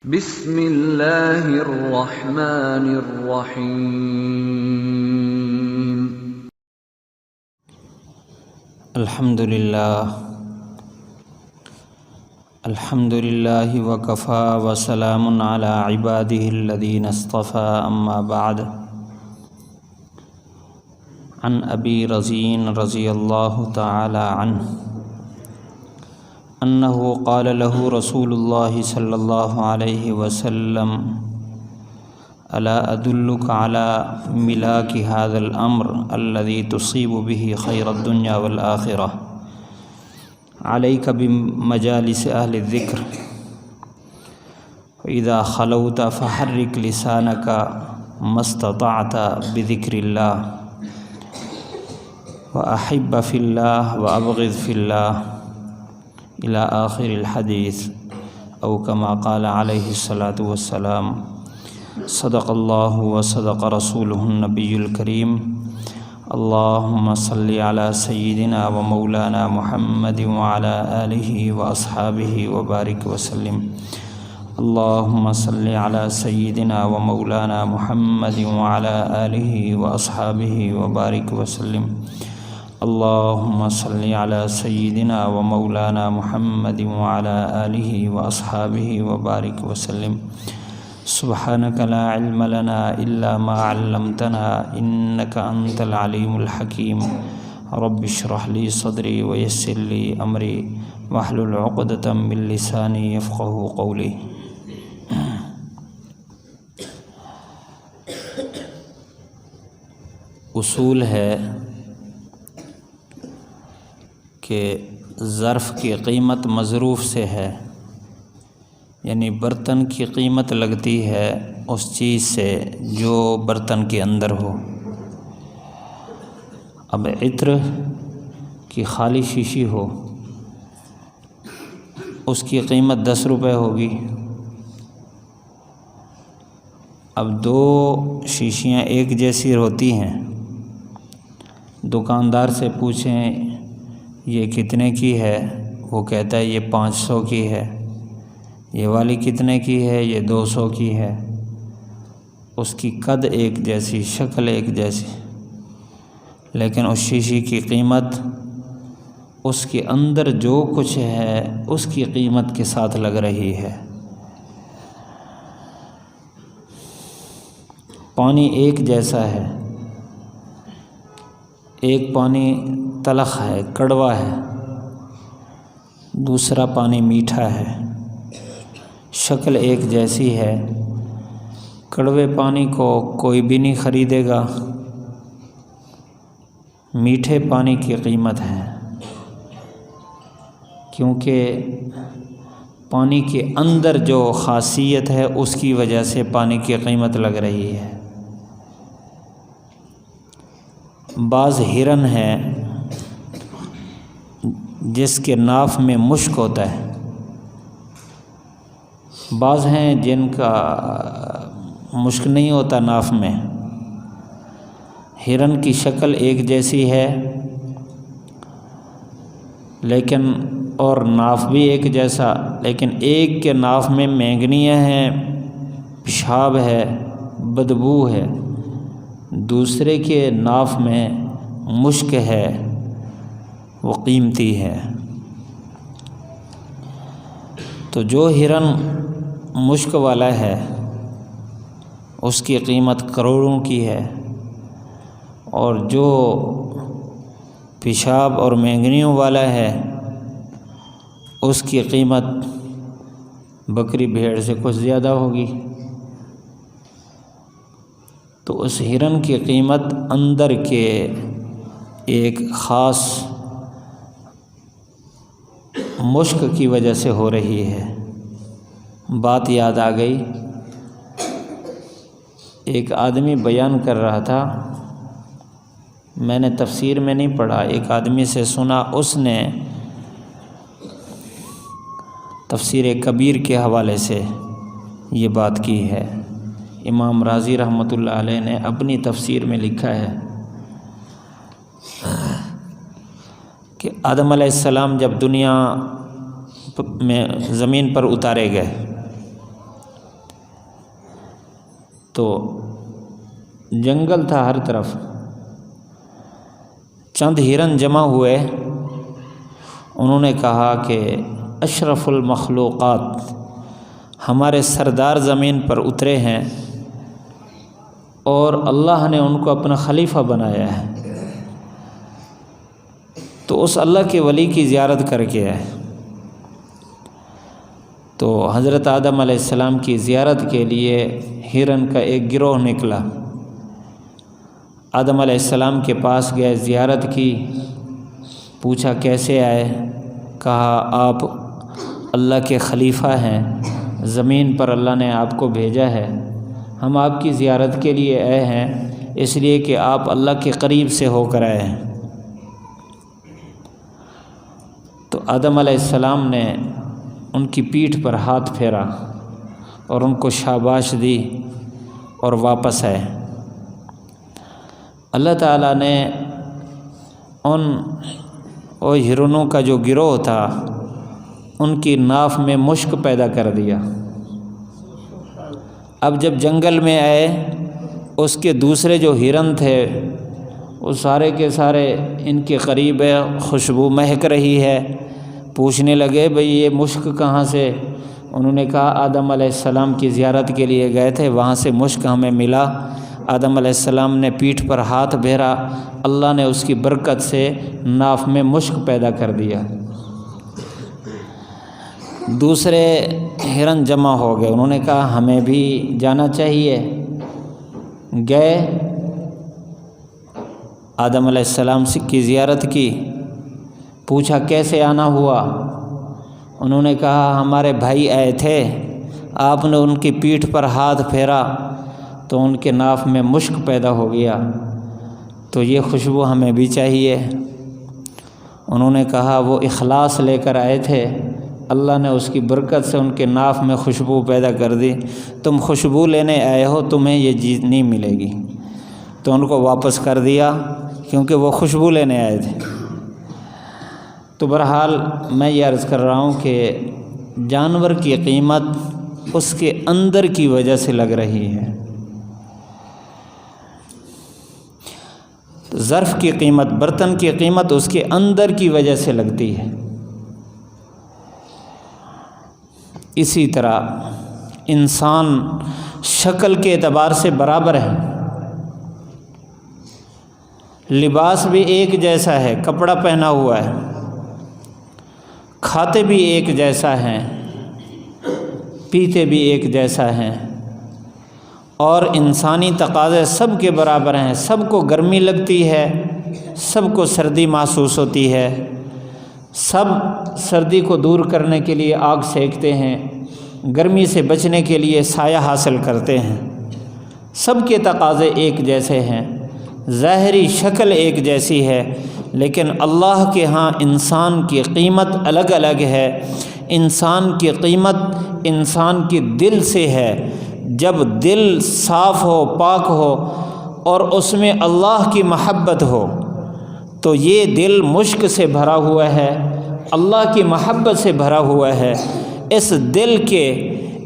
بسم اللہ الرحمن الرحیم۔ الحمدللہ وکفی وسلام علی عبادہ الذین اصطفی، اما بعد۔ عن ابی رزین رضی اللہ تعالی عنہ انہ قال له رسول اللہ صلی اللہ علیہ وسلم الا ادلک علی ملاک هذا الامر الذي تصیب به خیر الدنیا والآخرہ، علیک بمجالس اہل الذکر، فاذا خلوت فحرک لسانک ما استطعت بذکر اللہ، واحب فی اللہ وابغض فی اللہ، الى آخر الحدیث، او کما قال علیہ الصلاۃ والسلام۔ صدق اللہ وصدق رسولہ النبی الکریم۔ اللہم صلی علی سیدنا و مولانا محمد وعلی آلہ واصحابہ وبارک وسلم۔ اللہم صلی علی سیدنا و مولانا محمد وعلی آلہ واصحابہ وبارک وسلم۔ اللہم صلی علی سیدنا و مولانا محمد وعلی آلہ واصحابہ وبارک وسلم۔ سبحانک لا علم لنا الا ما علمتنا انک انت العلیم الحکیم۔ رب اشرح لی صدری ویسر لی امری واحلل عقدۃ من لسانی یفقہوا قولی۔ اصول ہے کہ ظرف کی قیمت مظروف سے ہے، یعنی برتن کی قیمت لگتی ہے اس چیز سے جو برتن کے اندر ہو۔ اب عطر کی خالی شیشی ہو، اس کی قیمت 10 روپے ہوگی۔ اب 2 شیشیاں ایک جیسی ہوتی ہیں، دکاندار سے پوچھیں یہ کتنے کی ہے، وہ کہتا ہے یہ 500 کی ہے۔ یہ والی کتنے کی ہے، یہ 200 کی ہے۔ اس کی قد ایک جیسی، شکل ایک جیسی، لیکن اس شیشی کی قیمت اس کے اندر جو کچھ ہے اس کی قیمت کے ساتھ لگ رہی ہے۔ پانی ایک جیسا ہے، ایک پانی تلخ ہے، کڑوا ہے، دوسرا پانی میٹھا ہے، شکل ایک جیسی ہے۔ کڑوے پانی کو کوئی بھی نہیں خریدے گا، میٹھے پانی کی قیمت ہے، کیونکہ پانی کے اندر جو خاصیت ہے اس کی وجہ سے پانی کی قیمت لگ رہی ہے۔ بعض ہرن ہیں جس کے ناف میں مشک ہوتا ہے، بعض ہیں جن کا مشک نہیں ہوتا ناف میں۔ ہرن کی شکل ایک جیسی ہے لیکن اور ناف بھی ایک جیسا، لیکن ایک کے ناف میں مینگنیاں ہیں، پیشاب ہے، بدبو ہے، دوسرے کے ناف میں مشک ہے، وہ قیمتی ہے۔ تو جو ہرن مشک والا ہے اس کی قیمت کروڑوں کی ہے، اور جو پیشاب اور مینگنیوں والا ہے اس کی قیمت بکری بھیڑ سے کچھ زیادہ ہوگی۔ تو اس ہرن کی قیمت اندر کے ایک خاص مشک کی وجہ سے ہو رہی ہے۔ بات یاد آ گئی، ایک آدمی بیان کر رہا تھا، میں نے تفسیر میں نہیں پڑھا، ایک آدمی سے سنا، اس نے تفسیر کبیر کے حوالے سے یہ بات کی ہے۔ امام رازی رحمۃ اللہ علیہ نے اپنی تفسیر میں لکھا ہے کہ آدم علیہ السلام جب دنیا میں زمین پر اتارے گئے تو جنگل تھا ہر طرف، چند ہرن جمع ہوئے، انہوں نے کہا کہ اشرف المخلوقات ہمارے سردار زمین پر اترے ہیں اور اللہ نے ان کو اپنا خلیفہ بنایا ہے، تو اس اللہ کے ولی کی زیارت کر کے آئے۔ تو حضرت آدم علیہ السلام کی زیارت کے لیے ہرن کا ایک گروہ نکلا، آدم علیہ السلام کے پاس گئے، زیارت کی، پوچھا کیسے آئے؟ کہا آپ اللہ کے خلیفہ ہیں، زمین پر اللہ نے آپ کو بھیجا ہے، ہم آپ کی زیارت کے لیے آئے ہیں، اس لیے کہ آپ اللہ کے قریب سے ہو کر آئے ہیں۔ تو آدم علیہ السلام نے ان کی پیٹھ پر ہاتھ پھیرا اور ان کو شاباش دی اور واپس آئے۔ اللہ تعالیٰ نے ان ہرنوں کا جو گروہ تھا ان کی ناف میں مشک پیدا کر دیا۔ اب جب جنگل میں آئے، اس کے دوسرے جو ہرن تھے وہ سارے کے سارے ان کے قریب خوشبو مہک رہی ہے، پوچھنے لگے بھئی یہ مشک کہاں سے؟ انہوں نے کہا آدم علیہ السلام کی زیارت کے لیے گئے تھے، وہاں سے مشک ہمیں ملا۔ آدم علیہ السلام نے پیٹھ پر ہاتھ پھیرا، اللہ نے اس کی برکت سے ناف میں مشک پیدا کر دیا۔ دوسرے ہرن جمع ہو گئے، انہوں نے کہا ہمیں بھی جانا چاہیے۔ گئے، آدم علیہ السلام کی زیارت کی، پوچھا کیسے آنا ہوا؟ انہوں نے کہا ہمارے بھائی آئے تھے، آپ نے ان کی پیٹھ پر ہاتھ پھیرا تو ان کے ناف میں مشک پیدا ہو گیا، تو یہ خوشبو ہمیں بھی چاہیے۔ انہوں نے کہا وہ اخلاص لے کر آئے تھے، اللہ نے اس کی برکت سے ان کے ناف میں خوشبو پیدا کر دی، تم خوشبو لینے آئے ہو، تمہیں یہ چیز نہیں ملے گی۔ تو ان کو واپس کر دیا کیونکہ وہ خوشبو لینے آئے تھے۔ تو بہرحال میں یہ عرض کر رہا ہوں کہ جانور کی قیمت اس کے اندر کی وجہ سے لگ رہی ہے، ظرف کی قیمت، برتن کی قیمت اس کے اندر کی وجہ سے لگتی ہے۔ اسی طرح انسان شکل کے اعتبار سے برابر ہے، لباس بھی ایک جیسا ہے، کپڑا پہنا ہوا ہے، کھاتے بھی ایک جیسا ہیں، پیتے بھی ایک جیسا ہیں، اور انسانی تقاضے سب کے برابر ہیں، سب کو گرمی لگتی ہے، سب کو سردی محسوس ہوتی ہے، سب سردی کو دور کرنے کے لیے آگ سینکتے ہیں، گرمی سے بچنے کے لیے سایہ حاصل کرتے ہیں، سب کے تقاضے ایک جیسے ہیں، ظاہری شکل ایک جیسی ہے، لیکن اللہ کے ہاں انسان کی قیمت الگ الگ ہے۔ انسان کی قیمت انسان کے دل سے ہے۔ جب دل صاف ہو، پاک ہو اور اس میں اللہ کی محبت ہو تو یہ دل مشک سے بھرا ہوا ہے، اللہ کی محبت سے بھرا ہوا ہے۔ اس دل کے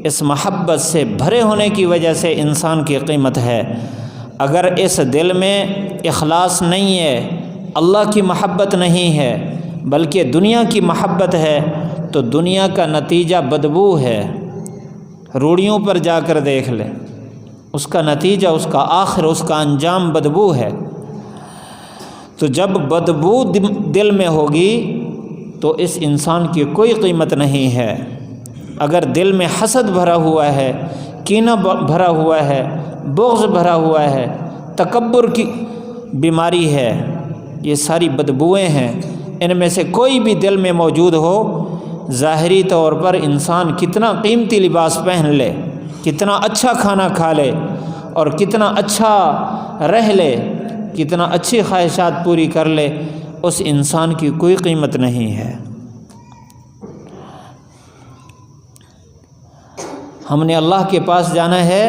اس محبت سے بھرے ہونے کی وجہ سے انسان کی قیمت ہے۔ اگر اس دل میں اخلاص نہیں ہے، اللہ کی محبت نہیں ہے، بلکہ دنیا کی محبت ہے، تو دنیا کا نتیجہ بدبو ہے۔ روڑیوں پر جا کر دیکھ لیں، اس کا نتیجہ، اس کا آخر، اس کا انجام بدبو ہے۔ تو جب بدبو دل میں ہوگی تو اس انسان کی کوئی قیمت نہیں ہے۔ اگر دل میں حسد بھرا ہوا ہے، کینہ بھرا ہوا ہے، بغض بھرا ہوا ہے، تکبر کی بیماری ہے، یہ ساری بدبوئیں ہیں، ان میں سے کوئی بھی دل میں موجود ہو، ظاہری طور پر انسان کتنا قیمتی لباس پہن لے، کتنا اچھا کھانا کھا لے اور کتنا اچھا رہ لے، کتنا اچھی خواہشات پوری کر لے، اس انسان کی کوئی قیمت نہیں ہے۔ ہم نے اللہ کے پاس جانا ہے،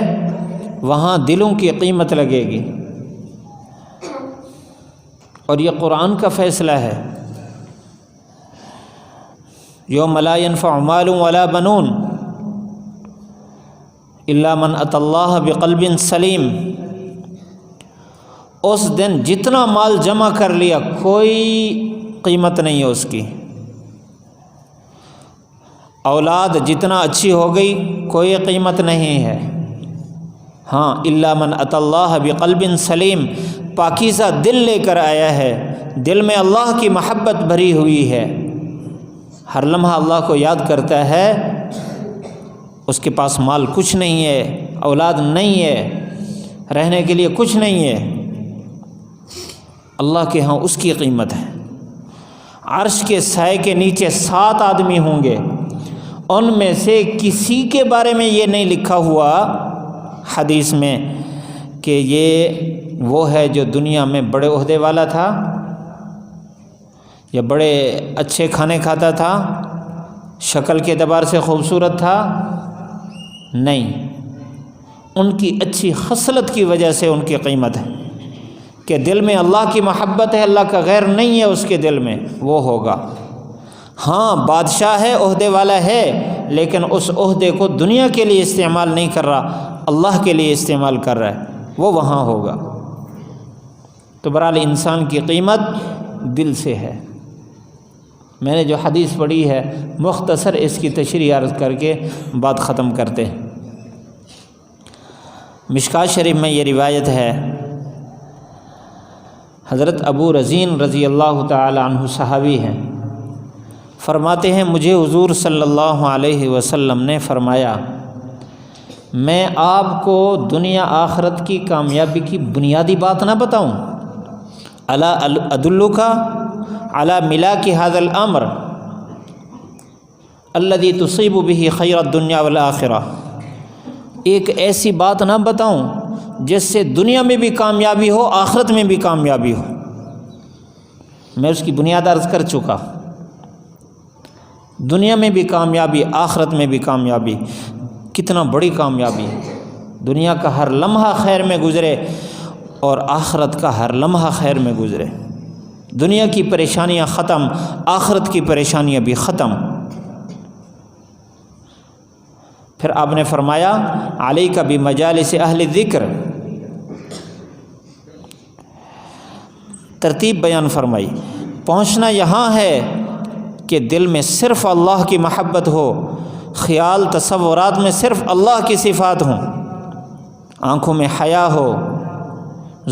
وہاں دلوں کی قیمت لگے گی، اور یہ قرآن کا فیصلہ ہے۔ یوم لا ینفع مال ولا بنون، الا من اتی اللہ بقلب سلیم، اس دن جتنا مال جمع کر لیا کوئی قیمت نہیں ہے اس کی، اولاد جتنا اچھی ہو گئی کوئی قیمت نہیں ہے، ہاں الا من اتی اللہ بقلب سلیم، پاکیزہ دل لے کر آیا ہے، دل میں اللہ کی محبت بھری ہوئی ہے، ہر لمحہ اللہ کو یاد کرتا ہے، اس کے پاس مال کچھ نہیں ہے، اولاد نہیں ہے، رہنے کے لیے کچھ نہیں ہے، اللہ کے ہاں اس کی قیمت ہے۔ عرش کے سائے کے نیچے 7 آدمی ہوں گے، ان میں سے کسی کے بارے میں یہ نہیں لکھا ہوا حدیث میں کہ یہ وہ ہے جو دنیا میں بڑے عہدے والا تھا یا بڑے اچھے کھانے کھاتا تھا، شکل کے اعتبار سے خوبصورت تھا، نہیں، ان کی اچھی خصلت کی وجہ سے ان کی قیمت ہے کہ دل میں اللہ کی محبت ہے، اللہ کا غیر نہیں ہے اس کے دل میں، وہ ہوگا۔ ہاں بادشاہ ہے، عہدے والا ہے، لیکن اس عہدے کو دنیا کے لیے استعمال نہیں کر رہا، اللہ کے لیے استعمال کر رہا ہے، وہ وہاں ہوگا۔ تو بہرحال انسان کی قیمت دل سے ہے۔ میں نے جو حدیث پڑھی ہے مختصر اس کی تشریح عرض کر کے بات ختم کرتے ہیں۔ مشکوٰۃ شریف میں یہ روایت ہے، حضرت ابو رزین رضی اللہ تعالی عنہ صحابی ہیں، فرماتے ہیں مجھے حضور صلی اللہ علیہ وسلم نے فرمایا میں آپ کو دنیا آخرت کی کامیابی کی بنیادی بات نہ بتاؤں؟ الا ادلک علی ملاک ھذا الامر الذی تصیب بہ خیر الدنیا والآخرہ، ایک ایسی بات نہ بتاؤں جس سے دنیا میں بھی کامیابی ہو، آخرت میں بھی کامیابی ہو؟ میں اس کی بنیاد عرض کر چکا، دنیا میں بھی کامیابی، آخرت میں بھی کامیابی، کتنا بڑی کامیابی، دنیا کا ہر لمحہ خیر میں گزرے اور آخرت کا ہر لمحہ خیر میں گزرے، دنیا کی پریشانیاں ختم، آخرت کی پریشانیاں بھی ختم۔ پھر آپ نے فرمایا علیک بمجالس اہل ذکر، ترتیب بیان فرمائی، پہنچنا یہاں ہے کہ دل میں صرف اللہ کی محبت ہو، خیال تصورات میں صرف اللہ کی صفات ہوں، آنکھوں میں حیا ہو،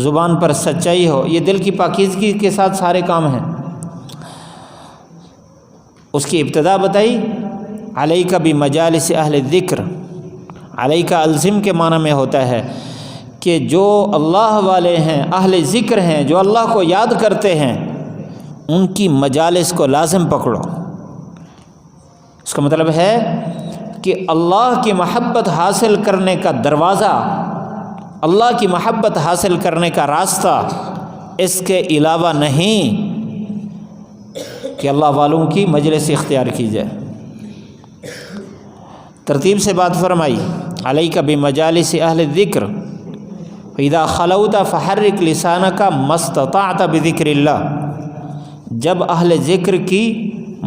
زبان پر سچائی ہو، یہ دل کی پاکیزگی کے ساتھ سارے کام ہیں۔ اس کی ابتدا بتائی علیک بمجالس اہل ذکر، علیک الزم کے معنی میں ہوتا ہے کہ جو اللہ والے ہیں، اہل ذکر ہیں، جو اللہ کو یاد کرتے ہیں، ان کی مجالس کو لازم پکڑو۔ اس کا مطلب ہے کہ اللہ کی محبت حاصل کرنے کا دروازہ، اللہ کی محبت حاصل کرنے کا راستہ اس کے علاوہ نہیں کہ اللہ والوں کی مجلس اختیار کی جائے۔ ترتیب سے بات فرمائی علیک بمجالس اہل الذکر اذا خلوت فحرک لسانک ما استطعت بذکر اللہ، جب اہل ذکر کی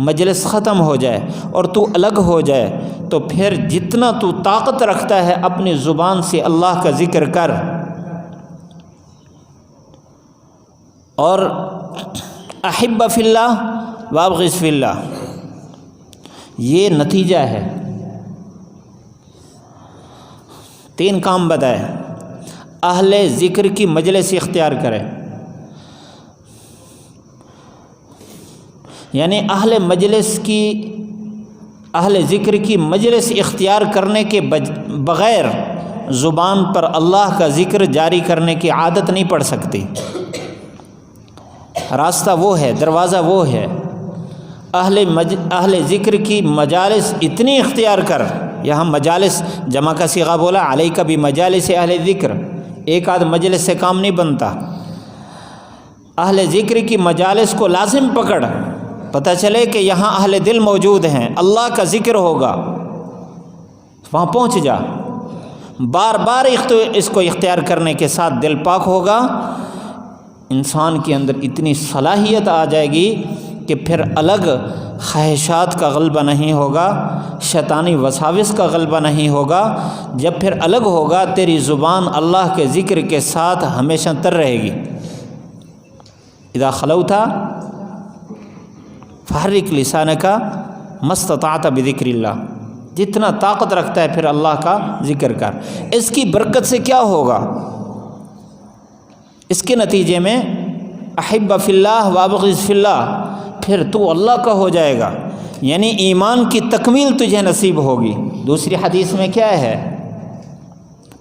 مجلس ختم ہو جائے اور تو الگ ہو جائے تو پھر جتنا تو طاقت رکھتا ہے اپنی زبان سے اللہ کا ذکر کر، اور احب فی اللہ وابغض فی اللہ، یہ نتیجہ ہے۔ 3 کام بتائے، اہل ذکر کی مجلس اختیار کرے، یعنی اہل ذکر کی مجلس اختیار کرنے کے بغیر زبان پر اللہ کا ذکر جاری کرنے کی عادت نہیں پڑ سکتی۔ راستہ وہ ہے، دروازہ وہ ہے، اہل ذکر کی مجالس اتنی اختیار کر، یہاں مجالس جمع کا صیغہ بولا علیک بمجالس اہل ذکر، ایک آدھ مجلس سے کام نہیں بنتا، اہل ذکر کی مجالس کو لازم پکڑ، پتہ چلے کہ یہاں اہل دل موجود ہیں، اللہ کا ذکر ہوگا، وہاں پہنچ جا، بار بار اس کو اختیار کرنے کے ساتھ دل پاک ہوگا، انسان کے اندر اتنی صلاحیت آ جائے گی کہ پھر الگ خواہشات کا غلبہ نہیں ہوگا، شیطانی وساوس کا غلبہ نہیں ہوگا۔ جب پھر الگ ہوگا تیری زبان اللہ کے ذکر کے ساتھ ہمیشہ تر رہے گی۔ اذا خلوت فحرک لسانک ما استطعت بذکر اللہ، جتنا طاقت رکھتا ہے پھر اللہ کا ذکر کر۔ اس کی برکت سے کیا ہوگا؟ اس کے نتیجے میں احب فی اللہ وابغض فی اللہ، پھر تو اللہ کا ہو جائے گا، یعنی ایمان کی تکمیل تجھے نصیب ہوگی۔ دوسری حدیث میں کیا ہے؟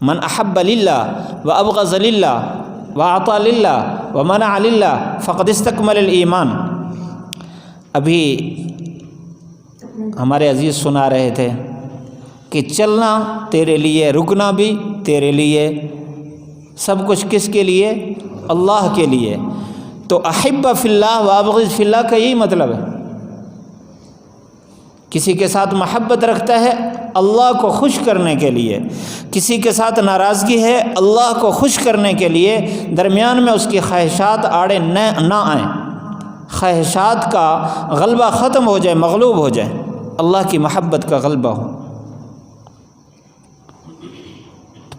من احب للہ وابغض للہ واعطى للہ ومنع للہ فقد استکمل الایمان۔ ابھی ہمارے عزیز سنا رہے تھے کہ چلنا تیرے لیے، رکنا بھی تیرے لیے، سب کچھ کس کے لیے؟ اللہ کے لیے۔ تو احب فی اللہ وابغض فی اللہ کا یہی مطلب ہے، کسی کے ساتھ محبت رکھتا ہے اللہ کو خوش کرنے کے لیے، کسی کے ساتھ ناراضگی ہے اللہ کو خوش کرنے کے لیے، درمیان میں اس کی خواہشات آڑے نہ آئیں، خواہشات کا غلبہ ختم ہو جائے، مغلوب ہو جائے، اللہ کی محبت کا غلبہ ہو،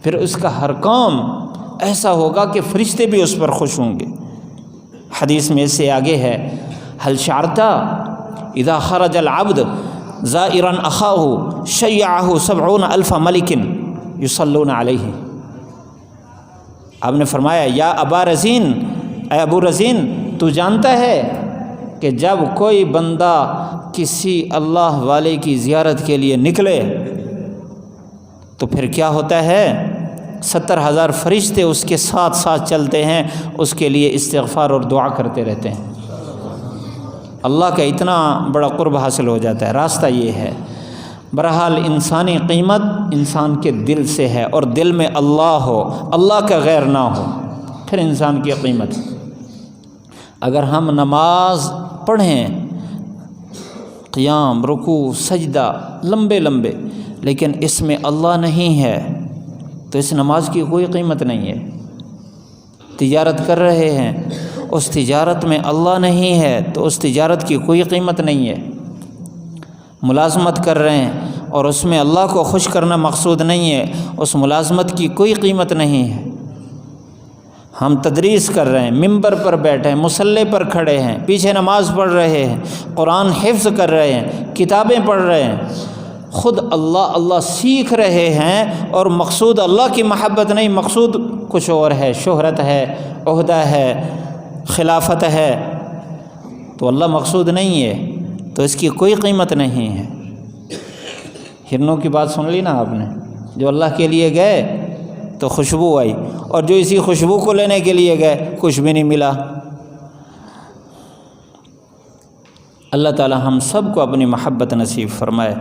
پھر اس کا ہر کام ایسا ہوگا کہ فرشتے بھی اس پر خوش ہوں گے۔ حدیث میں اس سے آگے ہے هل شعرت اذا خرج العبد زائرا اخاه شیعه 70,000 ملک یصلون علیہ۔ آپ نے فرمایا یا ابا رزین، اے ابو رزین، تو جانتا ہے کہ جب کوئی بندہ کسی اللہ والے کی زیارت کے لیے نکلے تو پھر کیا ہوتا ہے؟ 70,000 فرشتے اس کے ساتھ ساتھ چلتے ہیں، اس کے لیے استغفار اور دعا کرتے رہتے ہیں۔ اللہ کا اتنا بڑا قرب حاصل ہو جاتا ہے۔ راستہ یہ ہے۔ بہرحال انسانی قیمت انسان کے دل سے ہے، اور دل میں اللہ ہو، اللہ کا غیر نہ ہو، پھر انسان کی قیمت۔ اگر ہم نماز پڑھیں، قیام، رکوع، سجدہ لمبے لمبے، لیکن اس میں اللہ نہیں ہے تو اس نماز کی کوئی قیمت نہیں ہے۔ تجارت کر رہے ہیں، اس تجارت میں اللہ نہیں ہے تو اس تجارت کی کوئی قیمت نہیں ہے۔ ملازمت کر رہے ہیں اور اس میں اللہ کو خوش کرنا مقصود نہیں ہے، اس ملازمت کی کوئی قیمت نہیں ہے۔ ہم تدریس کر رہے ہیں، ممبر پر بیٹھے ہیں، مصلی پر کھڑے ہیں، پیچھے نماز پڑھ رہے ہیں، قرآن حفظ کر رہے ہیں، کتابیں پڑھ رہے ہیں، خود اللہ اللہ سیکھ رہے ہیں، اور مقصود اللہ کی محبت نہیں، مقصود کچھ اور ہے، شہرت ہے، عہدہ ہے، خلافت ہے، تو اللہ مقصود نہیں ہے تو اس کی کوئی قیمت نہیں ہے۔ ہرنوں کی بات سن لی نا آپ نے، جو اللہ کے لیے گئے تو خوشبو آئی، اور جو اسی خوشبو کو لینے کے لیے گئے کچھ بھی نہیں ملا۔ اللہ تعالی ہم سب کو اپنی محبت نصیب فرمائے۔